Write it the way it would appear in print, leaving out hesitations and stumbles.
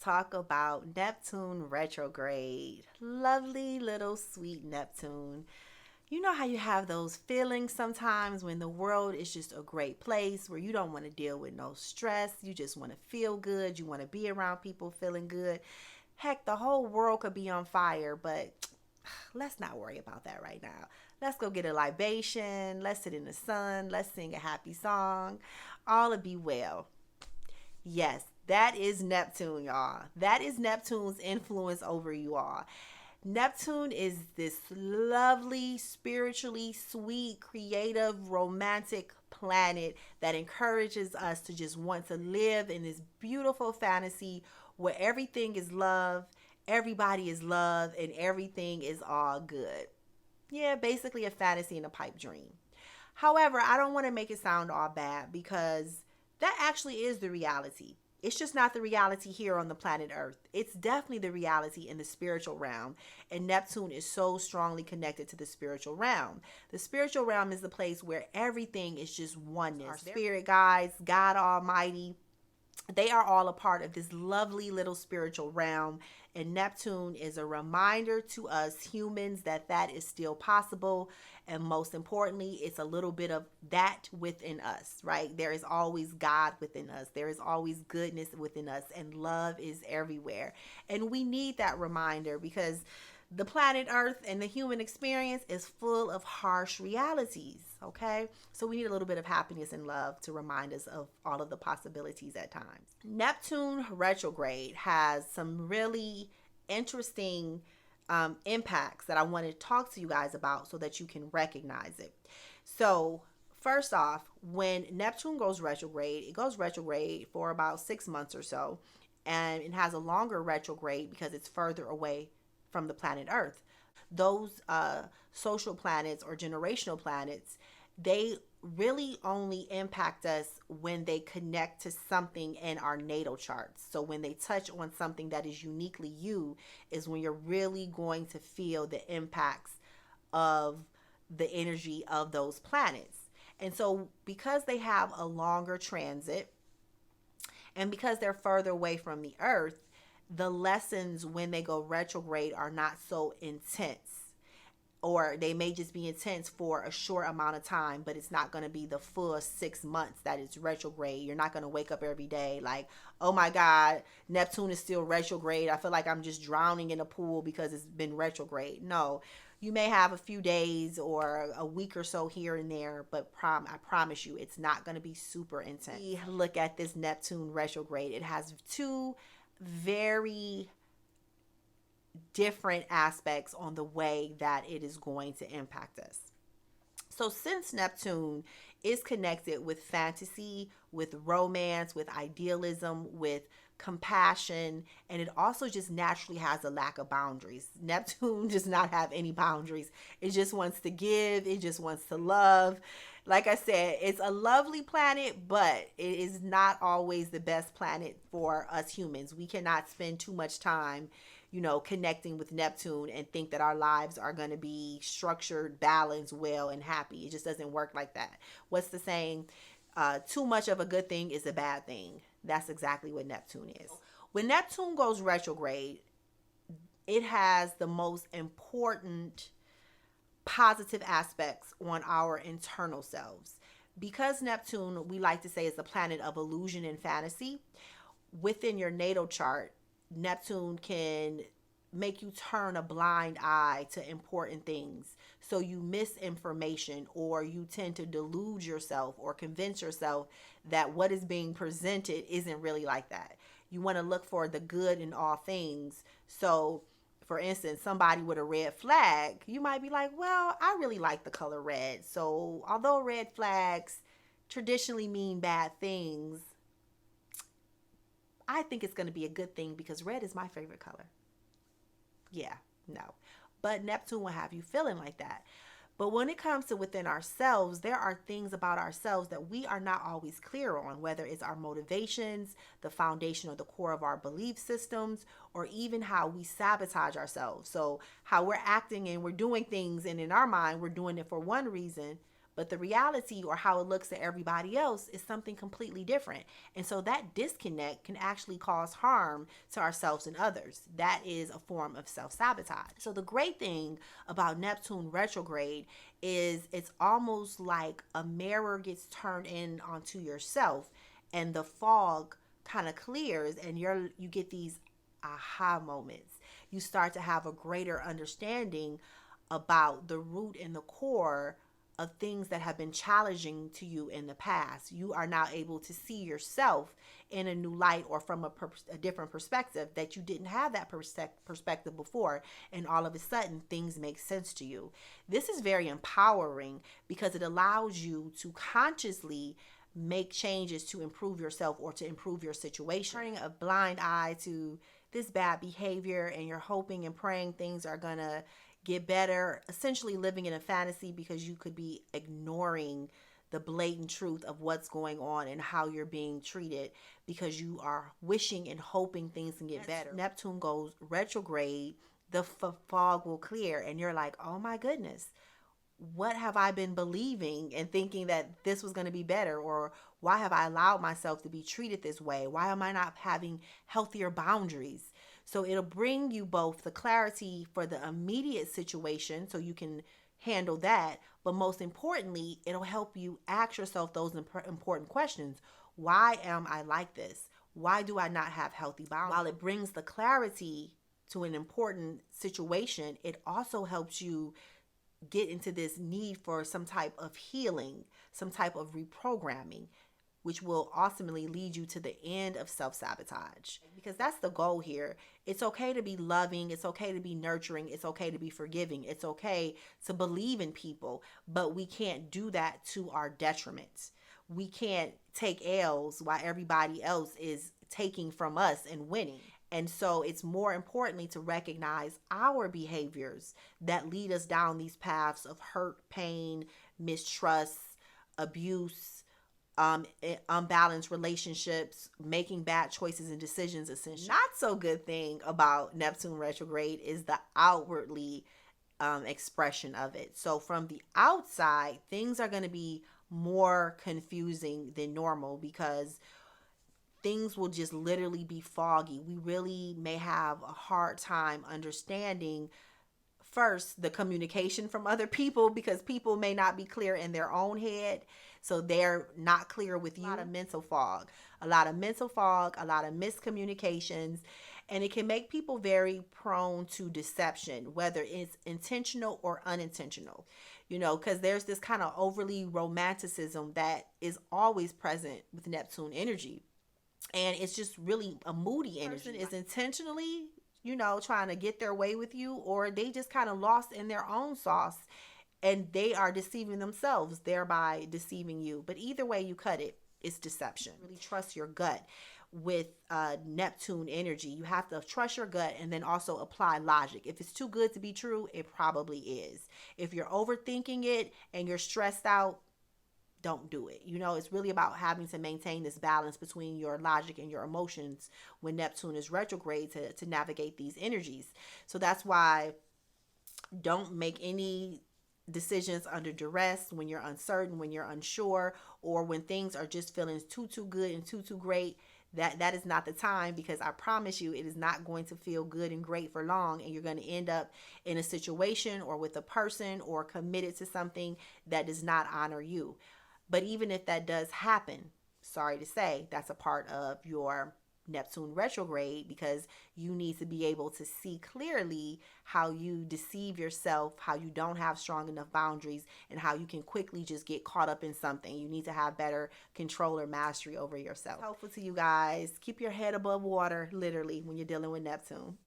talk about Neptune retrograde. Lovely little sweet Neptune. You know how you have those feelings sometimes when the world is just a great place where you don't want to deal with no stress. You just want to feel good. You want to be around people feeling good. Heck, the whole world could be on fire, but let's not worry about that right now. Let's go get a libation. Let's sit in the sun. Let's sing a happy song. All will be well. Yes, that is Neptune, y'all. That is Neptune's influence over you all. Neptune is this lovely, spiritually sweet, creative, romantic planet that encourages us to just want to live in this beautiful fantasy where everything is love, everybody is love, and everything is all good. Yeah, basically a fantasy and a pipe dream. However, I don't want to make it sound all bad because that actually is the reality. It's just not the reality here on the planet Earth. It's definitely the reality in the spiritual realm. And Neptune is so strongly connected to the spiritual realm. The spiritual realm is the place where everything is just oneness. Our spirit guides, God Almighty, they are all a part of this lovely little spiritual realm. And Neptune is a reminder to us humans that that is still possible. And most importantly, it's a little bit of that within us, right? There is always God within us. There is always goodness within us, and love is everywhere. And we need that reminder because the planet Earth and the human experience is full of harsh realities, okay? So we need a little bit of happiness and love to remind us of all of the possibilities at times. Neptune retrograde has some really interesting impacts that I want to talk to you guys about so that you can recognize it. So first off, when Neptune goes retrograde, it goes retrograde for about 6 months or so, and it has a longer retrograde because it's further away from the planet Earth. Those social planets or generational planets, they really only impact us when they connect to something in our natal charts. So when they touch on something that is uniquely you is when you're really going to feel the impacts of the energy of those planets. And so because they have a longer transit and because they're further away from the Earth, the lessons when they go retrograde are not so intense, or they may just be intense for a short amount of time, but it's not going to be the full 6 months that it's retrograde. You're not going to wake up every day like, oh my God, Neptune is still retrograde. I feel like I'm just drowning in a pool because it's been retrograde. No, you may have a few days or a week or so here and there, but I promise you, it's not going to be super intense. Look at this Neptune retrograde. It has two very different aspects on the way that it is going to impact us. So since Neptune is connected with fantasy, with romance, with idealism, with compassion, and it also just naturally has a lack of boundaries. Neptune does not have any boundaries. It just wants to give. It just wants to love. Like I said, it's a lovely planet, but it is not always the best planet for us humans. We cannot spend too much time connecting with Neptune and think that our lives are going to be structured, balanced, well, and happy. It just doesn't work like that. What's the saying? Too much of a good thing is a bad thing. That's exactly what Neptune is. When Neptune goes retrograde, it has the most important positive aspects on our internal selves. Because Neptune, we like to say, is a planet of illusion and fantasy, within your natal chart, Neptune can make you turn a blind eye to important things. So you miss information, or you tend to delude yourself or convince yourself that what is being presented isn't really like that. You want to look for the good in all things. So for instance, somebody with a red flag, you might be like, well, I really like the color red. So although red flags traditionally mean bad things, I think it's going to be a good thing because red is my favorite color. Yeah, no. But Neptune will have you feeling like that. But when it comes to within ourselves, there are things about ourselves that we are not always clear on, whether it's our motivations, the foundation or the core of our belief systems, or even how we sabotage ourselves. So how we're acting and we're doing things, and in our mind, we're doing it for one reason, but the reality or how it looks to everybody else is something completely different. And so that disconnect can actually cause harm to ourselves and others. That is a form of self-sabotage. So the great thing about Neptune retrograde is it's almost like a mirror gets turned in onto yourself, and the fog kind of clears, and you get these aha moments. You start to have a greater understanding about the root and the core of things that have been challenging to you in the past. You are now able to see yourself in a new light, or from a different perspective that you didn't have that perspective before, and all of a sudden things make sense to you. This is very empowering because it allows you to consciously make changes to improve yourself or to improve your situation. Turning a blind eye to this bad behavior, and you're hoping and praying things are gonna get better, essentially living in a fantasy because you could be ignoring the blatant truth of what's going on and how you're being treated because you are wishing and hoping things can get better. Neptune goes retrograde, the fog will clear, and you're like, oh my goodness, what have I been believing and thinking that this was going to be better? Or why have I allowed myself to be treated this way? Why am I not having healthier boundaries? So it'll bring you both the clarity for the immediate situation so you can handle that, but most importantly, it'll help you ask yourself those important questions. Why am I like this? Why do I not have healthy boundaries? While it brings the clarity to an important situation, it also helps you get into this need for some type of healing, some type of reprogramming, which will ultimately lead you to the end of self-sabotage. Because that's the goal here. It's okay to be loving. It's okay to be nurturing. It's okay to be forgiving. It's okay to believe in people, but we can't do that to our detriment. We can't take L's while everybody else is taking from us and winning. And so it's more importantly to recognize our behaviors that lead us down these paths of hurt, pain, mistrust, abuse, unbalanced relationships, making bad choices and decisions, essentially. Not so good thing about Neptune retrograde is the outwardly expression of it. So from the outside, things are going to be more confusing than normal because things will just literally be foggy. We really may have a hard time understanding first the communication from other people because people may not be clear in their own head. So they're not clear with you. A lot of mental fog, a lot of miscommunications, and it can make people very prone to deception, whether it's intentional or unintentional, because there's this kind of overly romanticism that is always present with Neptune energy. And it's just really a moody energy. Person is intentionally, trying to get their way with you, or they just kind of lost in their own sauce and they are deceiving themselves, thereby deceiving you. But either way you cut it, it's deception. Really trust your gut with Neptune energy. You have to trust your gut and then also apply logic. If it's too good to be true, it probably is. If you're overthinking it and you're stressed out, don't do it. It's really about having to maintain this balance between your logic and your emotions when Neptune is retrograde to navigate these energies. So that's why don't make any decisions under duress when you're uncertain, when you're unsure, or when things are just feeling too good and too great. That is not the time, because I promise you it is not going to feel good and great for long, and you're going to end up in a situation or with a person or committed to something that does not honor you. But even if that does happen, sorry to say, that's a part of your Neptune retrograde, because you need to be able to see clearly how you deceive yourself, how you don't have strong enough boundaries, and how you can quickly just get caught up in something. You need to have better control or mastery over yourself. Helpful to you guys. Keep your head above water, literally, when you're dealing with Neptune.